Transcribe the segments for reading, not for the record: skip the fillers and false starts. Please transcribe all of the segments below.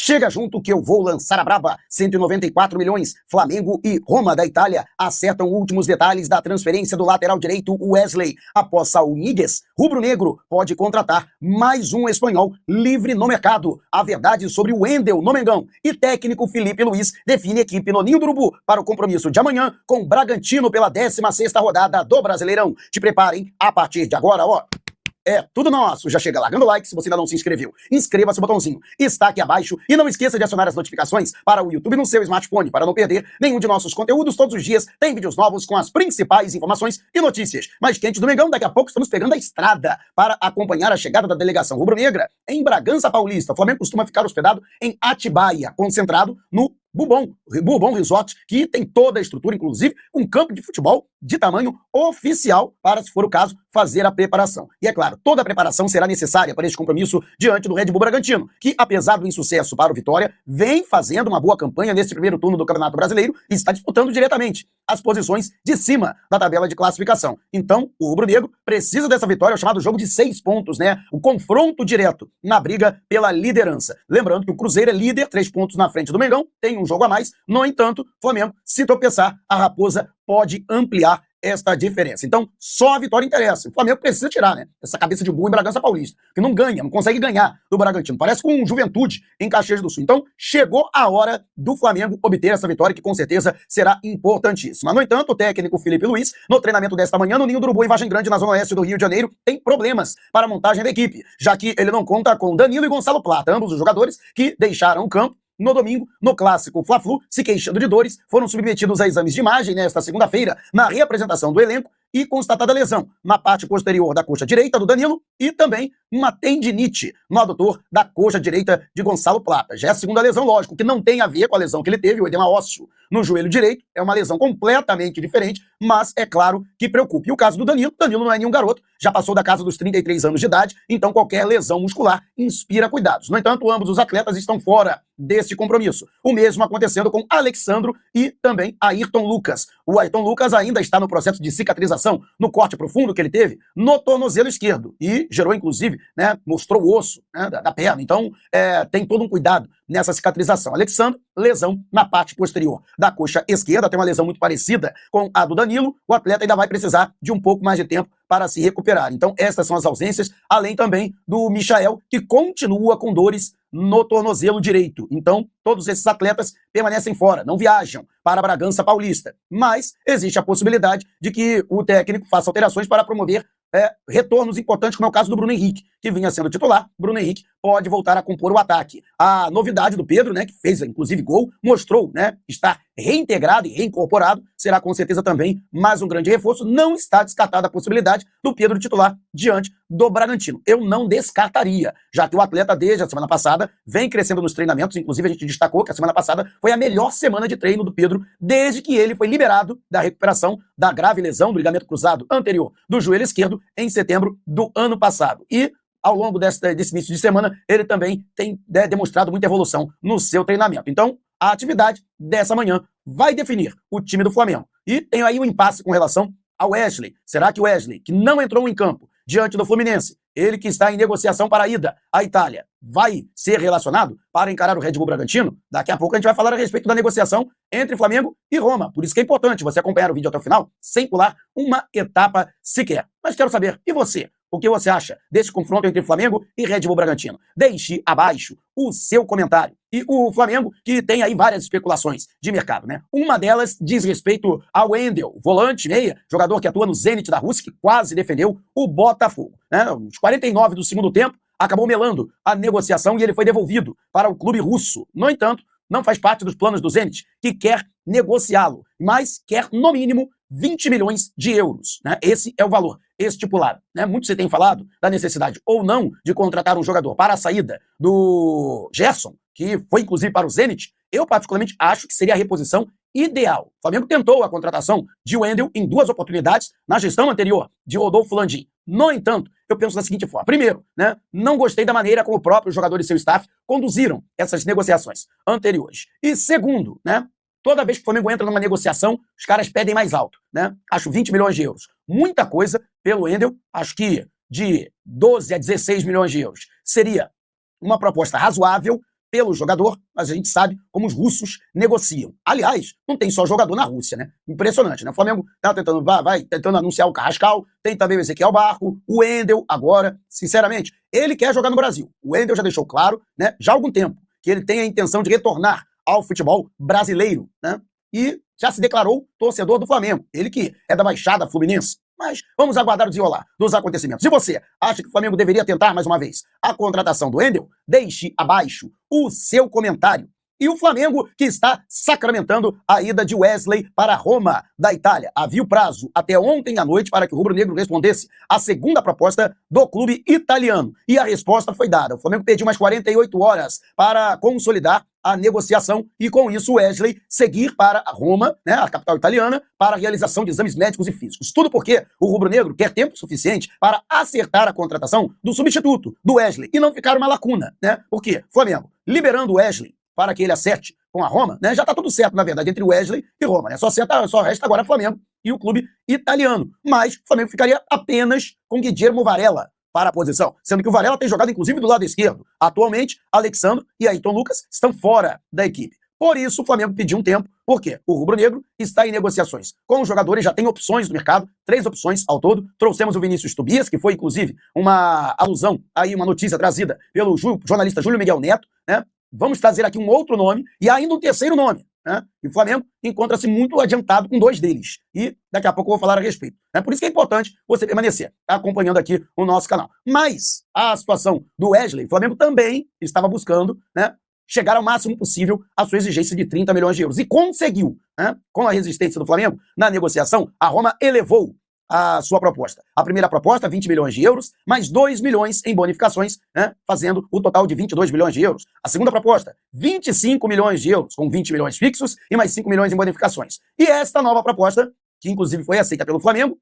Chega junto que eu vou lançar a braba. 194 milhões. Flamengo e Roma da Itália acertam últimos detalhes da transferência do lateral direito Wesley. Após Saúl Ñíguez, rubro-negro pode contratar mais um espanhol livre no mercado. A verdade sobre o Wendel no Mengão. E técnico Felipe Luiz define equipe no Ninho do Urubu para o compromisso de amanhã com o Bragantino pela 16ª rodada do Brasileirão. Te preparem a partir de agora, ó. É tudo nosso. Já chega largando o like se você ainda não se inscreveu. Inscreva-se no botãozinho. Está aqui abaixo. E não esqueça de acionar as notificações para o YouTube no seu smartphone, para não perder nenhum de nossos conteúdos. Todos os dias tem vídeos novos com as principais informações e notícias mais quentes do Mengão. Daqui a pouco estamos pegando a estrada para acompanhar a chegada da delegação rubro-negra em Bragança Paulista. O Flamengo costuma ficar hospedado em Atibaia, concentrado no Bourbon Resort, que tem toda a estrutura, inclusive um campo de futebol de tamanho oficial para, se for o caso, fazer a preparação. E é claro, toda a preparação será necessária para este compromisso diante do Red Bull Bragantino, que, apesar do insucesso para o Vitória, vem fazendo uma boa campanha neste primeiro turno do Campeonato Brasileiro e está disputando diretamente as posições de cima da tabela de classificação. Então, o rubro-negro precisa dessa vitória, é o chamado jogo de 6 pontos, né? O confronto direto na briga pela liderança. Lembrando que o Cruzeiro é líder, 3 pontos na frente do Mengão, tem um jogo a mais. No entanto, Flamengo, se tropeçar, a Raposa pode ampliar esta diferença. Então, só a vitória interessa. O Flamengo precisa tirar, né? Essa cabeça de burro em Bragança Paulista, que não ganha, não consegue ganhar do Bragantino. Parece com Juventude em Caxias do Sul. Então, chegou a hora do Flamengo obter essa vitória, que com certeza será importantíssima. No entanto, o técnico Felipe Luiz, no treinamento desta manhã, no Ninho do Urubu, em Vargem Grande, na zona oeste do Rio de Janeiro, tem problemas para a montagem da equipe, já que ele não conta com Danilo e Gonçalo Plata, ambos os jogadores que deixaram o campo no domingo, no clássico Fla-Flu, se queixando de dores, foram submetidos a exames de imagem nesta segunda-feira, na reapresentação do elenco, e constatada lesão na parte posterior da coxa direita do Danilo e também uma tendinite no adutor da coxa direita de Gonçalo Plata. Já é a segunda lesão, lógico, que não tem a ver com a lesão que ele teve, o edema ósseo no joelho direito, é uma lesão completamente diferente, mas é claro que preocupa. E o caso do Danilo não é nenhum garoto, já passou da casa dos 33 anos de idade, então qualquer lesão muscular inspira cuidados. No entanto, ambos os atletas estão fora deste compromisso. O mesmo acontecendo com Alexandro e também Ayrton Lucas. O Ayrton Lucas ainda está no processo de cicatrização no corte profundo que ele teve no tornozelo esquerdo e gerou, inclusive, né, mostrou o osso, né, da perna. Então, tem todo um cuidado nessa cicatrização. Alexandro, lesão na parte posterior da coxa esquerda, tem uma lesão muito parecida com a do Danilo. O atleta ainda vai precisar de um pouco mais de tempo para se recuperar. Então, estas são as ausências, além também do Michael, que continua com dores no tornozelo direito. Então, todos esses atletas permanecem fora, não viajam para Bragança Paulista. Mas existe a possibilidade de que o técnico faça alterações para promover retornos importantes, como é o caso do Bruno Henrique, que vinha sendo titular. Bruno Henrique pode voltar a compor o ataque. A novidade do Pedro, né, que fez inclusive gol, mostrou, né, estar reintegrado e reincorporado, será com certeza também mais um grande reforço. Não está descartada a possibilidade do Pedro titular diante do Bragantino. Eu não descartaria, já que o atleta desde a semana passada vem crescendo nos treinamentos. Inclusive a gente destacou que a semana passada foi a melhor semana de treino do Pedro desde que ele foi liberado da recuperação da grave lesão do ligamento cruzado anterior do joelho esquerdo em setembro do ano passado. E ao longo desse início de semana, ele também tem demonstrado muita evolução no seu treinamento. Então, a atividade dessa manhã vai definir o time do Flamengo. E tem aí um impasse com relação ao Wesley. Será que o Wesley, que não entrou em campo diante do Fluminense, ele que está em negociação para a ida à Itália, vai ser relacionado para encarar o Red Bull Bragantino? Daqui a pouco a gente vai falar a respeito da negociação entre Flamengo e Roma. Por isso que é importante você acompanhar o vídeo até o final, sem pular uma etapa sequer. Mas quero saber, e você? O que você acha desse confronto entre Flamengo e Red Bull Bragantino? Deixe abaixo o seu comentário. E o Flamengo, que tem aí várias especulações de mercado, né? Uma delas diz respeito ao Wendel, volante, meia, jogador que atua no Zenit da Rússia, que quase defendeu o Botafogo, né? Os 49 do segundo tempo, acabou melando a negociação e ele foi devolvido para o clube russo. No entanto, não faz parte dos planos do Zenit, que quer negociá-lo, mas quer, no mínimo, 20 milhões de euros, né? Esse é o valor estipulado, né? Muito se tem falado da necessidade ou não de contratar um jogador para a saída do Gerson, que foi inclusive para o Zenit. Eu particularmente acho que seria a reposição ideal. O Flamengo tentou a contratação de Wendel em 2 oportunidades na gestão anterior de Rodolfo Landim. No entanto, eu penso da seguinte forma. Primeiro, né, não gostei da maneira como o próprio jogador e seu staff conduziram essas negociações anteriores. E segundo, né, toda vez que o Flamengo entra numa negociação, os caras pedem mais alto, né? Acho 20 milhões de euros. Muita coisa pelo Wendel. Acho que de 12 a 16 milhões de euros seria uma proposta razoável. pelo jogador, mas a gente sabe como os russos negociam. Aliás, não tem só jogador na Rússia, né? Impressionante, né? O Flamengo tá tentando, vai tentando anunciar o Carrascal, tem também o Ezequiel Barco, o Wendel, agora, sinceramente, ele quer jogar no Brasil. O Wendel já deixou claro, né, já há algum tempo, que ele tem a intenção de retornar ao futebol brasileiro, né? E já se declarou torcedor do Flamengo. Ele que é da Baixada Fluminense. Mas vamos aguardar o desenrolar dos acontecimentos. Se você acha que o Flamengo deveria tentar mais uma vez a contratação do Wendel, deixe abaixo o seu comentário. E o Flamengo que está sacramentando a ida de Wesley para Roma, da Itália. Havia o prazo até ontem à noite para que o rubro-negro respondesse à segunda proposta do clube italiano. E a resposta foi dada. O Flamengo pediu mais 48 horas para consolidar a negociação e, com isso, o Wesley seguir para Roma, né, a capital italiana, para a realização de exames médicos e físicos. Tudo porque o rubro-negro quer tempo suficiente para acertar a contratação do substituto, do Wesley, e não ficar uma lacuna, né? Por quê? Flamengo, liberando o Wesley para que ele acerte com a Roma, né? Já está tudo certo, na verdade, entre Wesley e Roma, né? Só resta agora Flamengo e o clube italiano. Mas o Flamengo ficaria apenas com Guillermo Varela para a posição, sendo que o Varela tem jogado, inclusive, do lado esquerdo. Atualmente, Alexandre e Ayrton Lucas estão fora da equipe. Por isso, o Flamengo pediu um tempo, porque o rubro-negro está em negociações com os jogadores, já tem opções no mercado, 3 opções ao todo. Trouxemos o Vinícius Tobias, que foi, inclusive, uma alusão, aí uma notícia trazida pelo jornalista Júlio Miguel Neto, né? Vamos trazer aqui um outro nome e ainda um terceiro nome, né? E o Flamengo encontra-se muito adiantado com 2 deles. E daqui a pouco eu vou falar a respeito. Por isso que é importante você permanecer acompanhando aqui o nosso canal. Mas a situação do Wesley, o Flamengo também estava buscando, né, chegar ao máximo possível à sua exigência de 30 milhões de euros. E conseguiu, né? Com a resistência do Flamengo na negociação, a Roma elevou a sua proposta. A primeira proposta, 20 milhões de euros, mais 2 milhões em bonificações, né, fazendo o total de 22 milhões de euros. A segunda proposta, 25 milhões de euros, com 20 milhões fixos e mais 5 milhões em bonificações. E esta nova proposta, que inclusive foi aceita pelo Flamengo,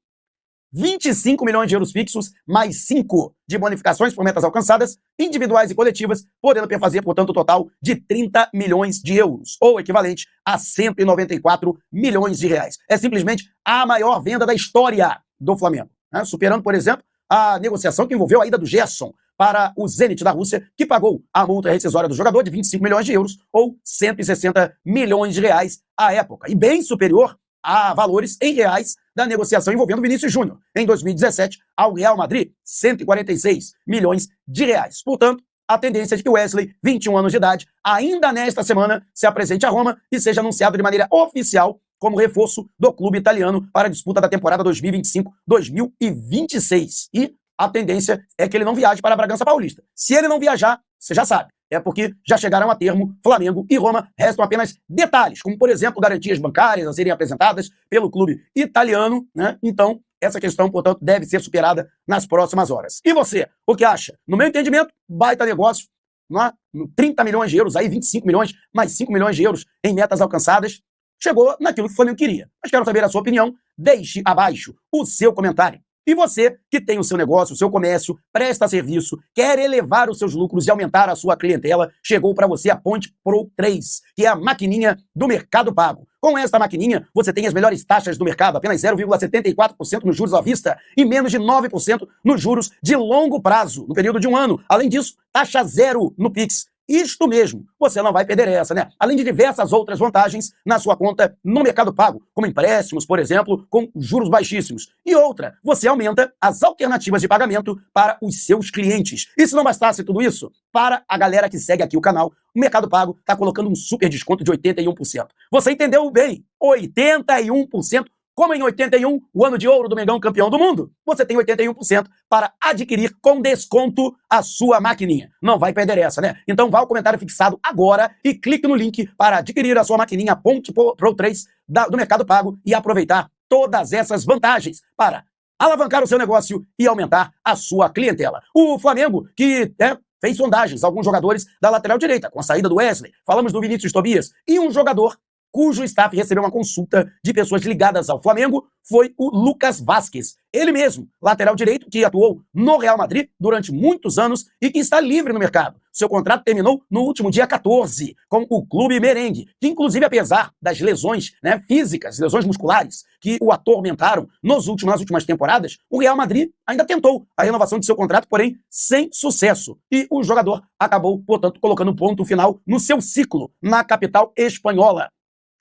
25 milhões de euros fixos, mais 5 de bonificações por metas alcançadas, individuais e coletivas, podendo perfazer, portanto, o total de 30 milhões de euros, ou equivalente a 194 milhões de reais. É simplesmente a maior venda da história do Flamengo, né? Superando, por exemplo, a negociação que envolveu a ida do Gerson para o Zenit da Rússia, que pagou a multa rescisória do jogador de 25 milhões de euros, ou 160 milhões de reais à época, e bem superior a valores em reais da negociação envolvendo Vinícius Júnior, em 2017, ao Real Madrid, 146 milhões de reais. Portanto, a tendência é de que o Wesley, 21 anos de idade, ainda nesta semana, se apresente a Roma e seja anunciado de maneira oficial como reforço do clube italiano para a disputa da temporada 2025-2026. E a tendência é que ele não viaje para a Bragança Paulista. Se ele não viajar, você já sabe, é porque já chegaram a termo Flamengo e Roma. Restam apenas detalhes, como, por exemplo, garantias bancárias a serem apresentadas pelo clube italiano, né? Então, essa questão, portanto, deve ser superada nas próximas horas. E você, o que acha? No meu entendimento, baita negócio, não é? 30 milhões de euros, aí 25 milhões, mais 5 milhões de euros em metas alcançadas. Chegou naquilo que o Flamengo queria. Mas quero saber a sua opinião. Deixe abaixo o seu comentário. E você que tem o seu negócio, o seu comércio, presta serviço, quer elevar os seus lucros e aumentar a sua clientela, chegou para você a Ponte Pro 3, que é a maquininha do Mercado Pago. Com esta maquininha, você tem as melhores taxas do mercado, apenas 0,74% nos juros à vista e menos de 9% nos juros de longo prazo, no período de 1 ano. Além disso, taxa zero no Pix. Isto mesmo, você não vai perder essa, né? Além de diversas outras vantagens na sua conta no Mercado Pago, como empréstimos, por exemplo, com juros baixíssimos. E outra, você aumenta as alternativas de pagamento para os seus clientes. E se não bastasse tudo isso, para a galera que segue aqui o canal, o Mercado Pago está colocando um super desconto de 81%. Você entendeu bem? 81%. Como em 81, o ano de ouro do Mengão campeão do mundo, você tem 81% para adquirir com desconto a sua maquininha. Não vai perder essa, né? Então vá ao comentário fixado agora e clique no link para adquirir a sua maquininha Ponte Pro 3 do Mercado Pago e aproveitar todas essas vantagens para alavancar o seu negócio e aumentar a sua clientela. O Flamengo, que fez sondagens, alguns jogadores da lateral direita, com a saída do Wesley, falamos do Vinícius Tobias, e um jogador cujo staff recebeu uma consulta de pessoas ligadas ao Flamengo foi o Lucas Vázquez. Ele mesmo, lateral direito, que atuou no Real Madrid durante muitos anos e que está livre no mercado. Seu contrato terminou no último dia 14 com o clube merengue, que inclusive apesar das lesões físicas, lesões musculares que o atormentaram nas últimas temporadas, o Real Madrid ainda tentou a renovação de seu contrato, porém sem sucesso. E o jogador acabou, portanto, colocando ponto final no seu ciclo na capital espanhola.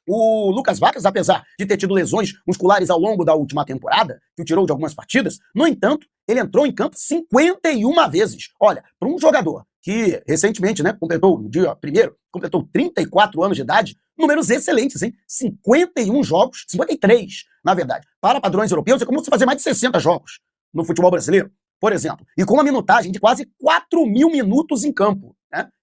O Lucas Vázquez, apesar de ter tido lesões musculares ao longo da última temporada, que o tirou de algumas partidas, no entanto, ele entrou em campo 51 vezes. Olha, para um jogador que recentemente, completou, no dia 1º, completou 34 anos de idade, números excelentes, hein? 51 jogos, 53, na verdade. Para padrões europeus, é como se fazer mais de 60 jogos no futebol brasileiro, por exemplo. E com uma minutagem de quase 4.000 minutos em campo.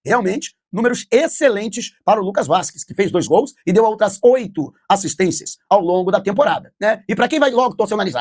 Realmente, números excelentes para o Lucas Vázquez, que fez 2 gols e deu outras 8 assistências ao longo da temporada. E para quem vai logo torcer o nariz,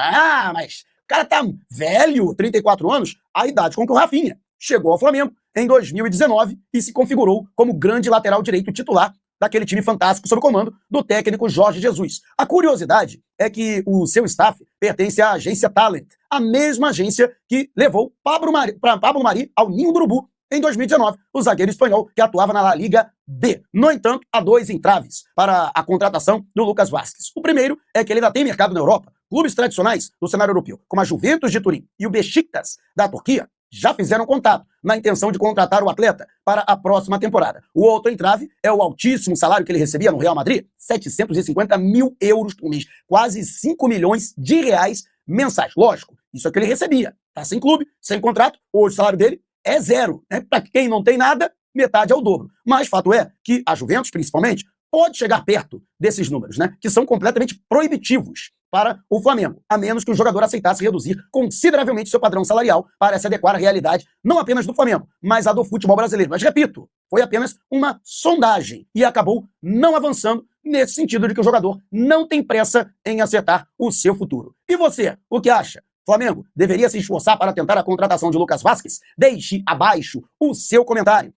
mas o cara tá velho, 34 anos, a idade com que o Rafinha chegou ao Flamengo em 2019 e se configurou como grande lateral direito titular daquele time fantástico sob o comando do técnico Jorge Jesus. A curiosidade é que o seu staff pertence à agência Talent, a mesma agência que levou Pablo Mari ao Ninho do Urubu em 2019, o zagueiro espanhol que atuava na La Liga B. No entanto, há 2 entraves para a contratação do Lucas Vázquez. O primeiro é que ele ainda tem mercado na Europa. Clubes tradicionais do cenário europeu, como a Juventus de Turim e o Beşiktaş da Turquia, já fizeram contato na intenção de contratar o atleta para a próxima temporada. O outro entrave é o altíssimo salário que ele recebia no Real Madrid, 750 mil euros por mês, quase 5 milhões de reais mensais. Lógico, isso é o que ele recebia. Tá sem clube, sem contrato, hoje o salário dele é 0. Para quem não tem nada, metade é o dobro. Mas fato é que a Juventus, principalmente, pode chegar perto desses números, que são completamente proibitivos para o Flamengo, a menos que o jogador aceitasse reduzir consideravelmente seu padrão salarial para se adequar à realidade não apenas do Flamengo, mas a do futebol brasileiro. Mas, repito, foi apenas uma sondagem e acabou não avançando nesse sentido de que o jogador não tem pressa em acertar o seu futuro. E você, o que acha? Flamengo deveria se esforçar para tentar a contratação de Lucas Vázquez? Deixe abaixo o seu comentário.